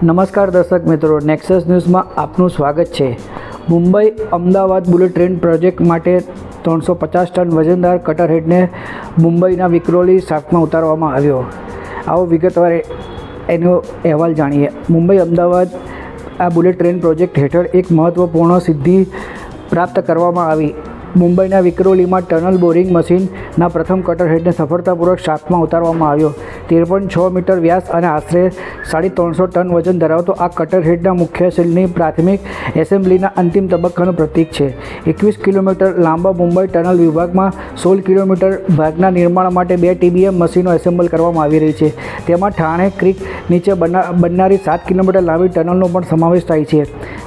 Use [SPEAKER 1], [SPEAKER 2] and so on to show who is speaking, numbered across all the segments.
[SPEAKER 1] નમસ્કાર દર્શક મિત્રો, નેક્સસ ન્યૂઝમાં આપનું સ્વાગત છે। Mumbai Ahmedabad bullet train project માટે 350 ટન વજનદાર કટરહેડને મુંબઈના વિક્રોલી શાફ્ટમાં ઉતારવામાં આવ્યો। આવો વિગતવાર એનો અહેવાલ જાણીએ। મુંબઈ અમદાવાદ આ બુલેટ ટ્રેન પ્રોજેક્ટ હેઠળ એક મહત્વપૂર્ણ સિદ્ધિ પ્રાપ્ત કરવામાં આવી। મુંબઈના વિક્રોલીમાં ટનલ બોરિંગ મશીનના પ્રથમ કટરહેડને સફળતાપૂર્વક શાફ્ટમાં ઉતારવામાં આવ્યો। 13.6 મીટર વ્યાસ અને આશરે 350 ટન વજન ધરાવતો આ કટરહેડના મુખ્ય શેલની પ્રાથમિક એસેમ્બલીના અંતિમ તબક્કાનું પ્રતીક છે। 21 કિલોમીટર લાંબા મુંબઈ ટનલ વિભાગમાં 16 કિલોમીટર ભાગના નિર્માણ માટે 2 TBM મશીનો એસેમ્બલ કરવામાં આવી રહી છે। તેમાં ઠાણે ક્રીક નીચે બનનારી 7 કિલોમીટર લાંબી ટનલનો પણ સમાવેશ થાય છે,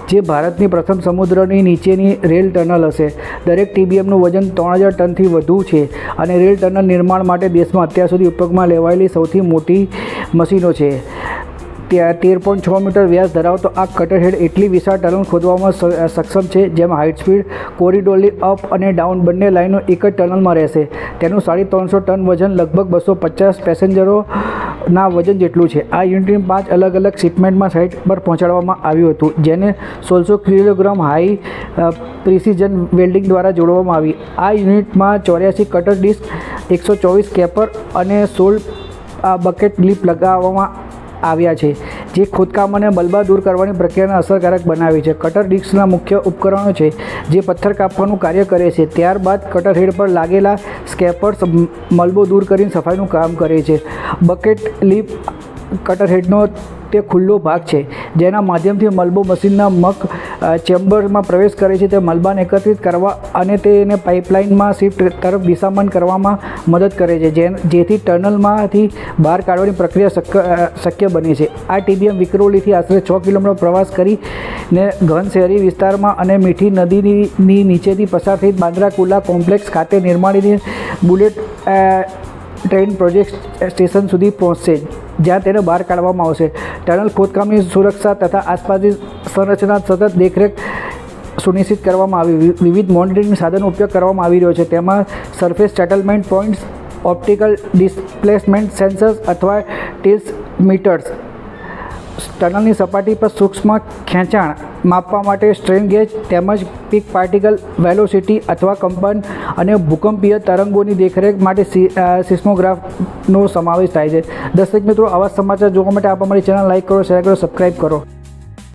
[SPEAKER 1] જે ભારતની પ્રથમ સમુદ્રની નીચેની રેલ ટનલ હશે। દરેક TBMનું વજન 3000 ટનથી વધુ છે અને રેલ ટનલ નિર્માણ માટે દેશમાં અત્યાર સુધી ઉપયોગમાં લેવાયેલી સૌથી મોટી મશીનો છે। 13.6 મીટર વ્યાસ ધરાવતો આ કટરહેડ એટલી વિશાળ ટનલ ખોદવામાં સક્ષમ છે, જેમાં હાઇટ સ્પીડ કોરિડોરની અપ અને ડાઉન બંને લાઇનો એક જ ટનલમાં રહેશે। તેનું 350 ટન વજન લગભગ 250 પેસેન્જરોના વજન જેટલું છે। આ યુનિટને 5 અલગ અલગ શિપમેન્ટમાં સાઇટ પર પહોંચાડવામાં આવ્યું હતું, જેને 1600 કિલોગ્રામ હાઈ પ્રિસિઝન વેલ્ડિંગ દ્વારા જોડવામાં આવી। આ યુનિટમાં 84 કટર ડિસ્ક, 124 કેપર અને 16 બકેટ લીપ લગાવવામાં આવ્યા છે, જે ખોદકામ અને મલબા દૂર કરવાની પ્રક્રિયાને અસરકારક બનાવે છે। કટર ડિસ્કના મુખ્ય ઉપકરણો છે જે પથ્થર કાપવાનું કાર્ય કરે છે। ત્યારબાદ કટરહેડ પર લાગેલા સ્કેપર્સ મલબો દૂર કરીને સફાઈનું કામ કરે છે। બકેટ લીપ કટરહેડનો તે ખુલ્લો ભાગ છે જેના માધ્યમથી મલબો મશીનના મક ચેમ્બરમાં પ્રવેશ કરે છે। તે મલબાને એકત્રિત કરવા અને તેને પાઇપલાઇનમાં શિફ્ટ તરફ દિશામાન કરવામાં મદદ કરે છે, જેથી ટનલમાંથી બહાર કાઢવાની પ્રક્રિયા શક્ય બને છે। આ TBM વિક્રોલીથી આશરે 6 કિલોમીટર પ્રવાસ કરીને ઘન શહેરી વિસ્તારમાં અને મીઠી નદીની નીચેથી પસાર થઈ બાંદ્રા કુર્લા કોમ્પ્લેક્સ ખાતે નિર્માણની બુલેટ ટ્રેન પ્રોજેક્ટ સ્ટેશન સુધી પહોંચશે, જ્યાં તેને બહાર કાઢવામાં આવશે। ટનલ ખોદકામની સુરક્ષા તથા આસપાસની સંરચના સતત દેખરેખ સુનિશ્ચિત કરવામાં આવી। વિવિધ મોનિટરિંગ સાધનો ઉપયોગ કરવામાં આવી રહ્યો છે। તેમાં surface settlement points, optical displacement sensors અથવા ટિલ્સ મીટર્સ, ટનલની સપાટી પર સૂક્ષ્મ ખેંચાણ માપવા માટે સ્ટ્રેન ગેજ તેમજ પીક પાર્ટિકલ વેલોસિટી અથવા કંપન અને ભૂકંપીય તરંગોની દેખરેખ માટે સિસ્મોગ્રાફનો સમાવેશ થાય છે। દર્શક મિત્રો, આવા સમાચાર જોવા માટે આપ અમારી ચેનલ લાઇક કરો, શેર કરો, સબસ્ક્રાઈબ કરો।